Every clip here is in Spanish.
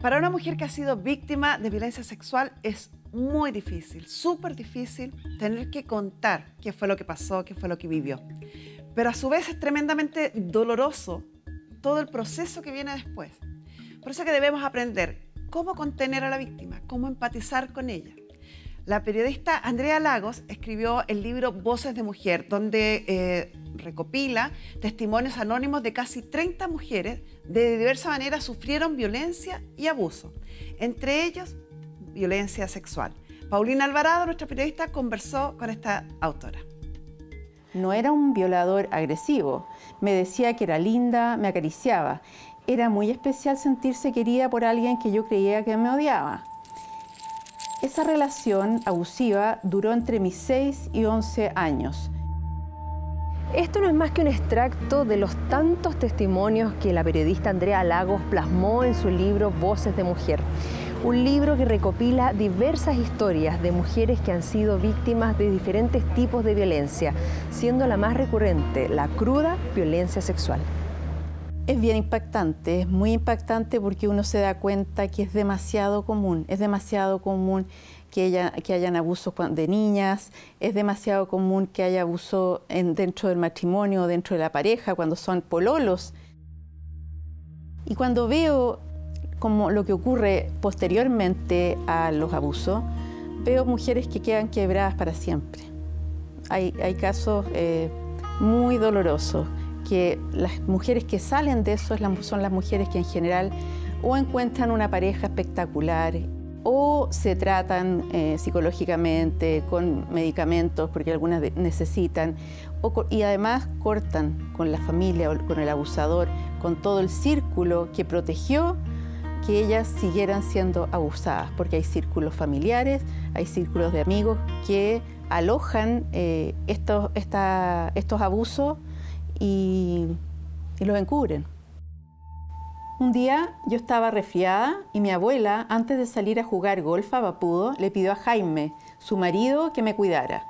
Para una mujer que ha sido víctima de violencia sexual es muy difícil, súper difícil tener que contar qué fue lo que pasó, qué fue lo que vivió. Pero a su vez es tremendamente doloroso todo el proceso que viene después. Por eso que debemos aprender cómo contener a la víctima, cómo empatizar con ella. La periodista Andrea Lagos escribió el libro Voces de Mujer, donde recopila testimonios anónimos de casi 30 mujeres de diversa manera sufrieron violencia y abuso, entre ellos violencia sexual. Paulina Alvarado, nuestra periodista, conversó con esta autora. No era un violador agresivo, me decía que era linda, me acariciaba. Era muy especial sentirse querida por alguien que yo creía que me odiaba. Esa relación abusiva duró entre mis 6 y 11 años. Esto no es más que un extracto de los tantos testimonios que la periodista Andrea Lagos plasmó en su libro Voces de Mujer. Un libro que recopila diversas historias de mujeres que han sido víctimas de diferentes tipos de violencia, siendo la más recurrente la cruda violencia sexual. Es bien impactante, es muy impactante porque uno se da cuenta que es demasiado común que hayan abusos de niñas, es demasiado común que haya abuso dentro del matrimonio, dentro de la pareja, cuando son pololos. Y cuando veo como lo que ocurre posteriormente a los abusos, veo mujeres que quedan quebradas para siempre. Hay casos muy dolorosos, que las mujeres que salen de eso son las mujeres que en general o encuentran una pareja espectacular o se tratan psicológicamente con medicamentos porque algunas necesitan y además cortan con la familia o con el abusador, con todo el círculo que protegió que ellas siguieran siendo abusadas, porque hay círculos familiares, hay círculos de amigos que alojan estos abusos y los encubren. Un día yo estaba resfriada y mi abuela, antes de salir a jugar golf a Vapudo, le pidió a Jaime, su marido, que me cuidara.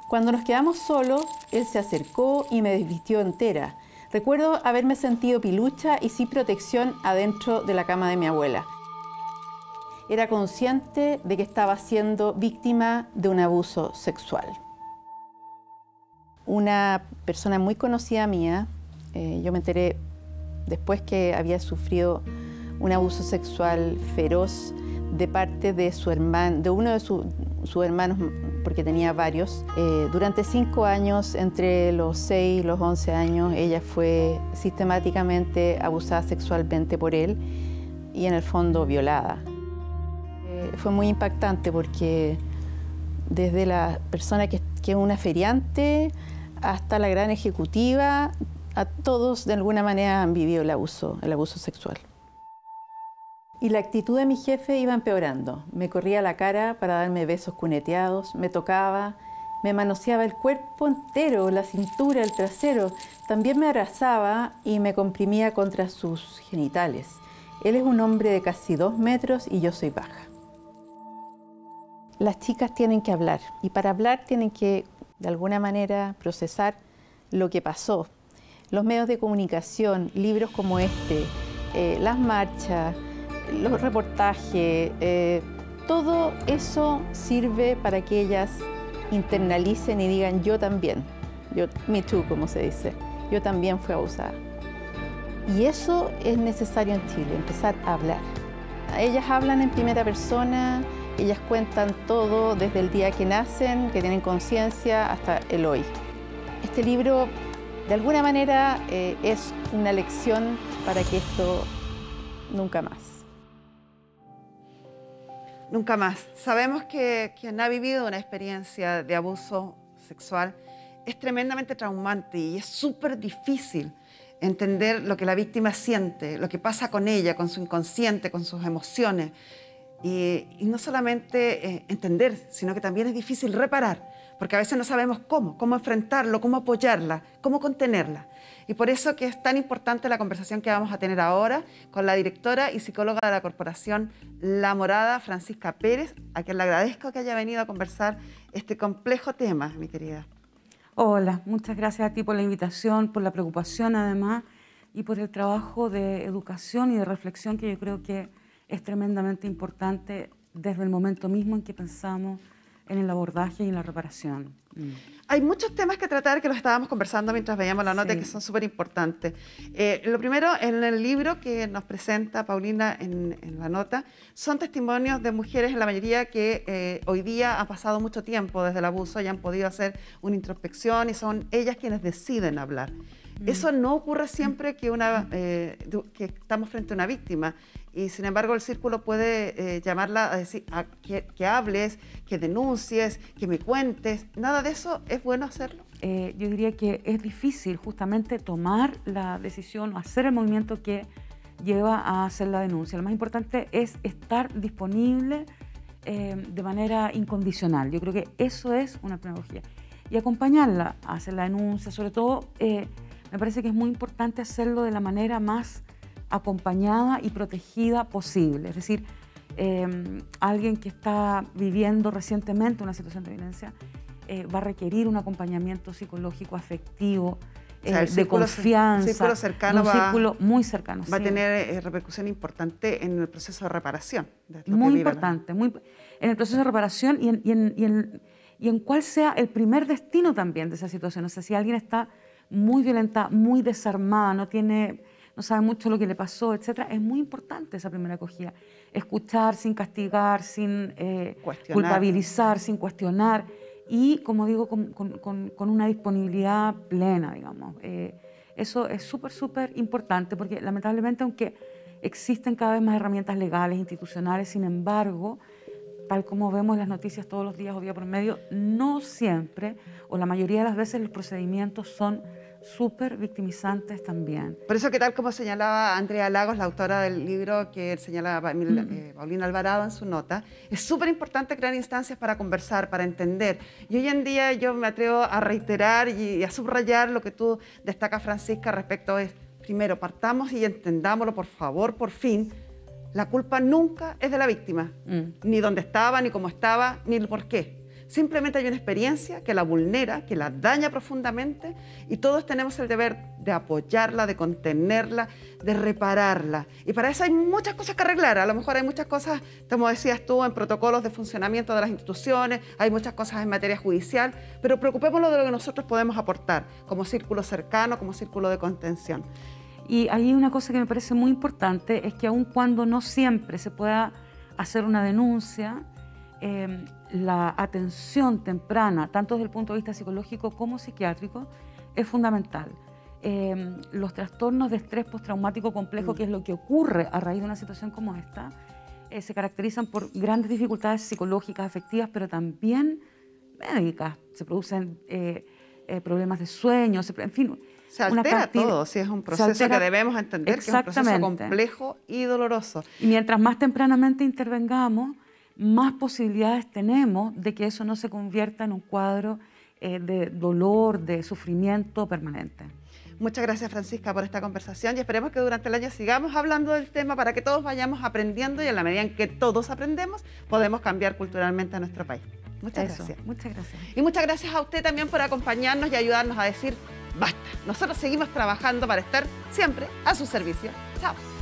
Cuando nos quedamos solos, él se acercó y me desvistió entera. Recuerdo haberme sentido pilucha y sin protección adentro de la cama de mi abuela. Era consciente de que estaba siendo víctima de un abuso sexual. Una persona muy conocida mía, yo me enteré después que había sufrido un abuso sexual feroz de parte de su hermano, de uno de sus hermanos, porque tenía varios. Durante 5 años, entre los 6 y los 11 años, ella fue sistemáticamente abusada sexualmente por él y en el fondo violada. Fue muy impactante porque desde la persona que es una feriante hasta la gran ejecutiva, a todos de alguna manera han vivido el abuso sexual. Y la actitud de mi jefe iba empeorando. Me corría la cara para darme besos cuneteados, me tocaba, me manoseaba el cuerpo entero, la cintura, el trasero. También me abrazaba y me comprimía contra sus genitales. Él es un hombre de casi 2 metros y yo soy baja. Las chicas tienen que hablar y para hablar tienen que, de alguna manera, procesar lo que pasó. Los medios de comunicación, libros como este, las marchas, los reportajes, todo eso sirve para que ellas internalicen y digan yo también, me too, como se dice, yo también fui abusada. Y eso es necesario en Chile, empezar a hablar. Ellas hablan en primera persona, ellas cuentan todo desde el día que nacen, que tienen conciencia, hasta el hoy. Este libro, de alguna manera, es una lección para que esto nunca más. Nunca más. Sabemos que quien ha vivido una experiencia de abuso sexual es tremendamente traumante y es súper difícil entender lo que la víctima siente, lo que pasa con ella, con su inconsciente, con sus emociones. Y no solamente entender, sino que también es difícil reparar, porque a veces no sabemos cómo enfrentarlo, cómo apoyarla, cómo contenerla. Y por eso que es tan importante la conversación que vamos a tener ahora con la directora y psicóloga de la Corporación La Morada, Francisca Pérez, a quien le agradezco que haya venido a conversar este complejo tema, mi querida. Hola, muchas gracias a ti por la invitación, por la preocupación además y por el trabajo de educación y de reflexión que yo creo que es tremendamente importante desde el momento mismo en que pensamos en el abordaje y en la reparación. Hay muchos temas que tratar que los estábamos conversando mientras veíamos la nota, sí, que son súper importantes. Lo primero, en el libro que nos presenta Paulina en la nota, son testimonios de mujeres, en la mayoría que hoy día han pasado mucho tiempo desde el abuso y han podido hacer una introspección y son ellas quienes deciden hablar. Eso no ocurre siempre que estamos frente a una víctima y sin embargo el círculo puede llamarla a decir que hables, que denuncies, que me cuentes. Nada de eso es bueno hacerlo. Yo diría que es difícil justamente tomar la decisión o hacer el movimiento que lleva a hacer la denuncia. Lo más importante es estar disponible de manera incondicional. Yo creo que eso es una pedagogía. Y acompañarla a hacer la denuncia, sobre todo me parece que es muy importante hacerlo de la manera más acompañada y protegida posible. Es decir, alguien que está viviendo recientemente una situación de violencia va a requerir un acompañamiento psicológico, afectivo, o sea, de confianza, círculo cercano un círculo muy cercano. Va a tener repercusión importante en el proceso de reparación. Muy importante, en el proceso de reparación y en cuál sea el primer destino también de esa situación. O sea, si alguien está muy violenta, muy desarmada, no sabe mucho lo que le pasó, etcétera, es muy importante esa primera acogida. Escuchar sin castigar, sin culpabilizar, sin cuestionar y, como digo, con una disponibilidad plena, digamos. Eso es súper importante porque, lamentablemente, aunque existen cada vez más herramientas legales, institucionales, sin embargo, tal como vemos en las noticias todos los días o día por medio, no siempre, o la mayoría de las veces, los procedimientos son súper victimizantes también. Por eso que tal como señalaba Andrea Lagos, la autora del libro que señala Paulina Alvarado en su nota, es súper importante crear instancias para conversar, para entender. Y hoy en día yo me atrevo a reiterar y a subrayar lo que tú destacas, Francisca, respecto es, primero, partamos y entendámoslo, por favor, por fin. La culpa nunca es de la víctima, ni dónde estaba, ni cómo estaba, ni el por qué. Simplemente hay una experiencia que la vulnera, que la daña profundamente y todos tenemos el deber de apoyarla, de contenerla, de repararla. Y para eso hay muchas cosas que arreglar. A lo mejor hay muchas cosas, como decías tú, en protocolos de funcionamiento de las instituciones, hay muchas cosas en materia judicial, pero preocupémonos de lo que nosotros podemos aportar como círculo cercano, como círculo de contención. Y hay una cosa que me parece muy importante, es que aun cuando no siempre se pueda hacer una denuncia, la atención temprana, tanto desde el punto de vista psicológico como psiquiátrico, es fundamental. Los trastornos de estrés postraumático complejo, que es lo que ocurre a raíz de una situación como esta, se caracterizan por grandes dificultades psicológicas, afectivas, pero también médicas. Se producen problemas de sueño, en fin. Se altera todo, sí, es un proceso que debemos entender que es un proceso complejo y doloroso. Y mientras más tempranamente intervengamos, más posibilidades tenemos de que eso no se convierta en un cuadro de dolor, de sufrimiento permanente. Muchas gracias, Francisca, por esta conversación y esperemos que durante el año sigamos hablando del tema para que todos vayamos aprendiendo y en la medida en que todos aprendemos, podemos cambiar culturalmente a nuestro país. Muchas gracias. Muchas gracias. Y muchas gracias a usted también por acompañarnos y ayudarnos a decir basta. Nosotros seguimos trabajando para estar siempre a su servicio. Chao.